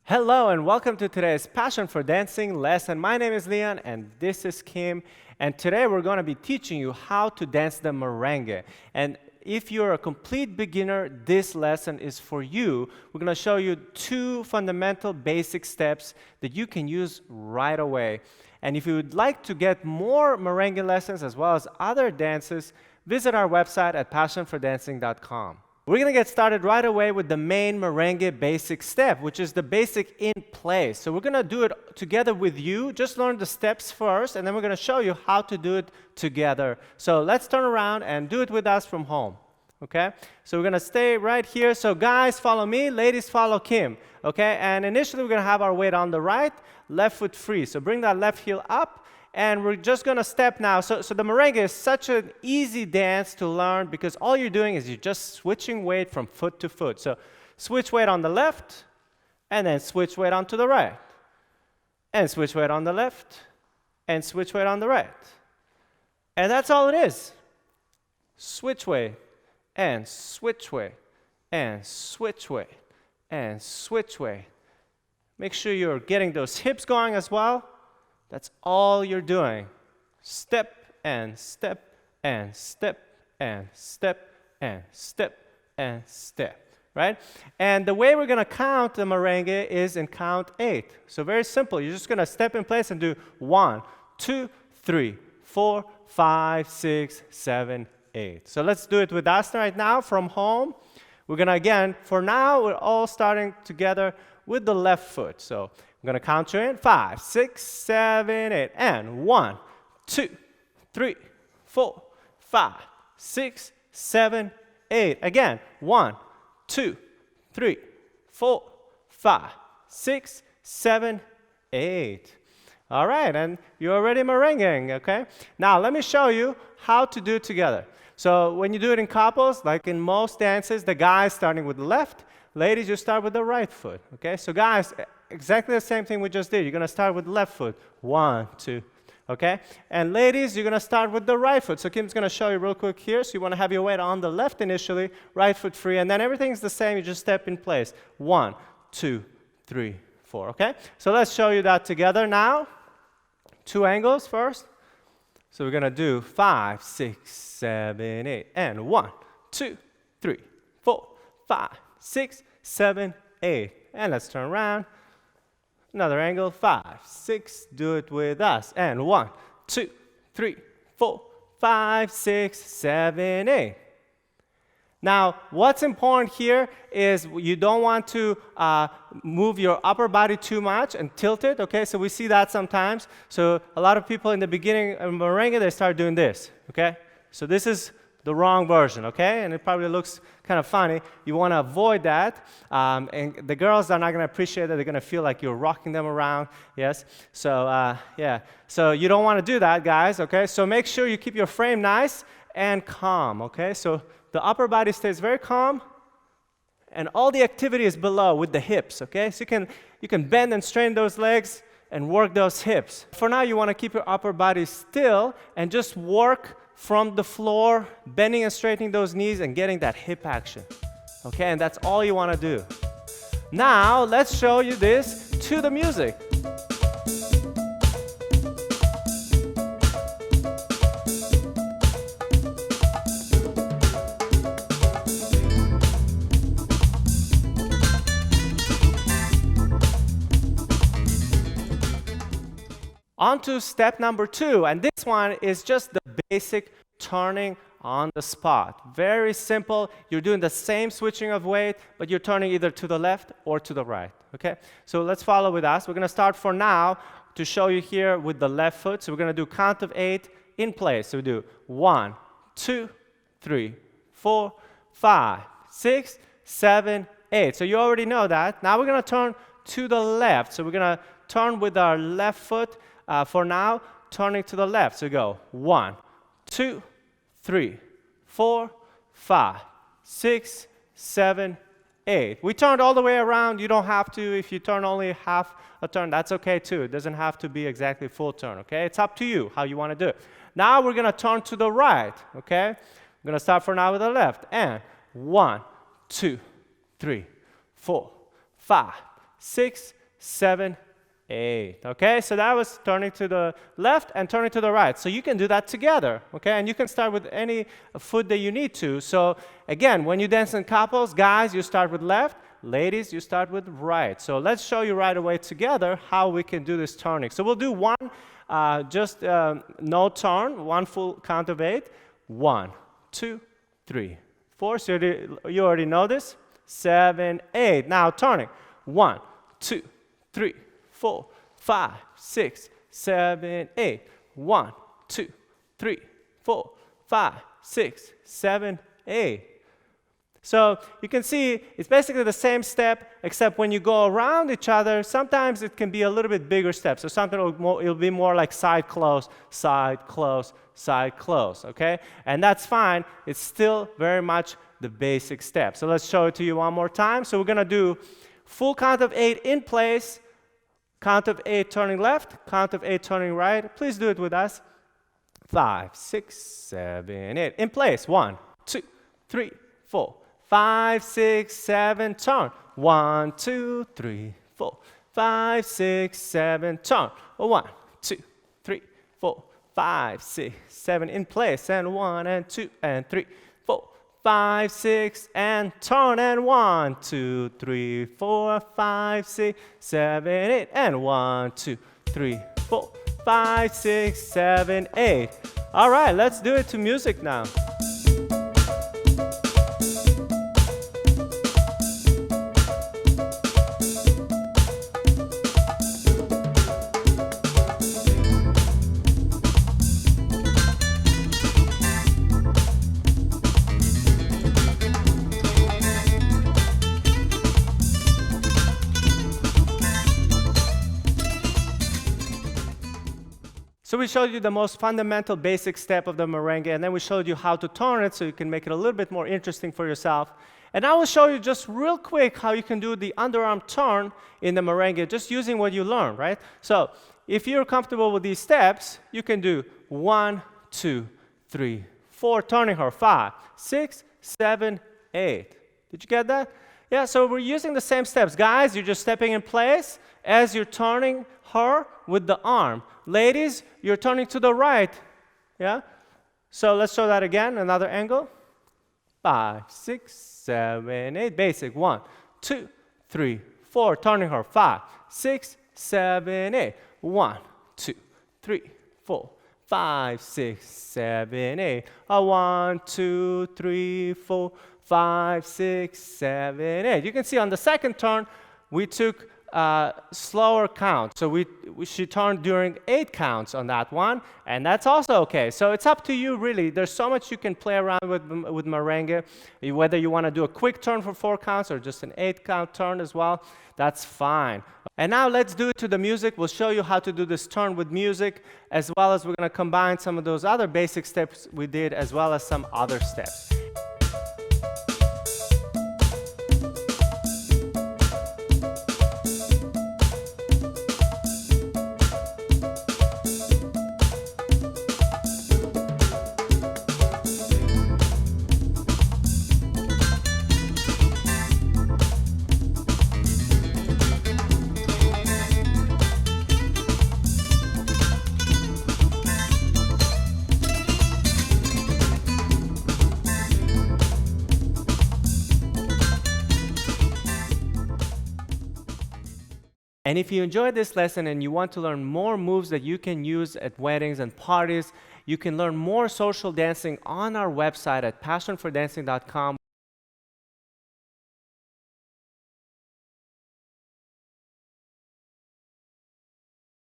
Hello and welcome to today's Passion for Dancing lesson. My name is Leon and this is Kim. And today we're going to be teaching you how to dance the merengue. And if you're a complete beginner, this lesson is for you. We're going to show you two fundamental basic steps that you can use right away. And if you would like to get more merengue lessons as well as other dances, visit our website at passionfordancing.com. We're going to get started right away with the main merengue basic step, which is the basic in place. So we're going to do it together with you. Just learn the steps first, and then we're going to show you how to do it together. So let's turn around and do it with us from home. Okay? So we're going to stay right here. So guys, follow me. Ladies, follow Kim. Okay? And initially, we're going to have our weight on the right, left foot free. So bring that left heel up. And we're just going to step now. So the merengue is such an easy dance to learn because all you're doing is you're just switching weight from foot to foot. So switch weight on the left, and then switch weight onto the right. And switch weight on the left, and switch weight on the right. And that's all it is. Switch weight, and switch weight, and switch weight, and switch weight. Make sure you're getting those hips going as well. That's all you're doing. Step and step and step and step and step and step, right? And the way we're going to count the merengue is in count 8. So very simple. You're just going to step in place and do 1, 2, 3, 4, 5, 6, 7, 8. So let's do it with us right now from home. We're going to, again, for now, we're all starting together with the left foot. So I'm going to count you in 5, 6, 7, 8, and 1, 2, 3, 4, 5, 6, 7, 8. Again, 1, 2, 3, 4, 5, 6, 7, 8. All right, and you're already merenguing, okay? Now, let me show you how to do it together. So when you do it in couples, like in most dances, the guys starting with the left, ladies, you start with the right foot, okay? So guys, exactly the same thing we just did. You're going to start with the left foot. 1, 2, okay? And ladies, you're going to start with the right foot. So Kim's going to show you real quick here. So you want to have your weight on the left initially, right foot free, and then everything's the same. You just step in place. 1, 2, 3, 4, okay? So let's show you that together now. 2 angles first. So we're going to do 5, 6, 7, 8, and 1, 2, 3, 4, 5, 6, 7, 8. And let's turn around. Another angle, 5, 6, do it with us. And 1, 2, 3, 4, 5, 6, 7, 8. Now, what's important here is you don't want to move your upper body too much and tilt it, okay? So we see that sometimes. So a lot of people in the beginning of merengue, they start doing this, okay? So this is the wrong version, okay? And it probably looks kind of funny. You want to avoid that. And the girls are not going to appreciate that. They're going to feel like you're rocking them around, yes? So, yeah. So you don't want to do that, guys, okay? So make sure you keep your frame nice and calm, okay? So the upper body stays very calm, and all the activity is below with the hips, okay? So you can bend and strain those legs and work those hips. For now, you want to keep your upper body still and just work from the floor, bending and straightening those knees and getting that hip action. Okay, and that's all you want to do. Now, let's show you this to the music. On to step number 2, and this one is just the basic turning on the spot. Very simple. You're doing the same switching of weight, but you're turning either to the left or to the right, okay? So let's follow with us. We're going to start for now to show you here with the left foot. So we're going to do count of 8 in place. So we do 1, 2, 3, 4, 5, 6, 7, 8. So you already know that. Now we're going to turn to the left. So we're going to turn with our left foot. For now, turning to the left. So go 1, 2, 3, 4, 5, 6, 7, 8. We turned all the way around. You don't have to. If you turn only half a turn, that's okay too. It doesn't have to be exactly full turn, okay? It's up to you how you want to do it. Now we're going to turn to the right, okay? We're going to start for now with the left. And 1, 2, 3, 4, 5, 6, 7, 8. Okay, so that was turning to the left and turning to the right. So you can do that together, okay? And you can start with any foot that you need to. So again, when you dance in couples, guys, you start with left. Ladies, you start with right. So let's show you right away together how we can do this turning. So we'll do one, no turn, one full count of 8. 1, 2, 3, 4. So you already know this. 7, 8. Now turning. 1, 2, 3, 4, 5, 6, 7, 8. 1, 2, 3, 4, 5, 6, 7, 8. So you can see it's basically the same step, except when you go around each other, sometimes it can be a little bit bigger step. So something it'll be more like side close, side close, side close, okay? And that's fine. It's still very much the basic step. So let's show it to you one more time. So we're going to do full count of 8 in place, count of 8 turning left, count of 8 turning right. Please do it with us. 5, 6, 7, 8. In place. 1, 2, 3, 4. 5, 6, 7, turn. 1, 2, 3, 4. 5, 6, 7, turn. 1, 2, 3, 4. 5, 6, 7, in place. And 1, and 2, and 3, 4. 5, 6, and turn. And 1, 2, 3, 4. 5, 6, 7, 8. And 1, 2, 3, 4. 5, 6, 7, 8. All right, let's do it to music now. So we showed you the most fundamental basic step of the merengue, and then we showed you how to turn it so you can make it a little bit more interesting for yourself. And I will show you just real quick how you can do the underarm turn in the merengue, just using what you learned, right? So if you're comfortable with these steps, you can do 1, 2, 3, 4, turning her, 5, 6, 7, 8. Did you get that? Yeah, so we're using the same steps. Guys, you're just stepping in place as you're turning her with the arm. Ladies, you're turning to the right. Yeah? So let's show that again, another angle. 5, 6, 7, 8. Basic. 1, 2, 3, 4. Turning her. 5, 6, 7, 8. 1, 2, 3, 4. 5, 6, 7, 8. 1, 2, 3, 4. 5, 6, 7, 8. You can see on the second turn, we took slower count. So she turned during 8 counts on that one, and that's also okay. So it's up to you, really. There's so much you can play around with merengue, whether you want to do a quick turn for 4 counts or just an 8-count turn as well. That's fine. And now let's do it to the music. We'll show you how to do this turn with music, as well as we're going to combine some of those other basic steps we did, as well as some other steps. And if you enjoyed this lesson and you want to learn more moves that you can use at weddings and parties, you can learn more social dancing on our website at passionfordancing.com.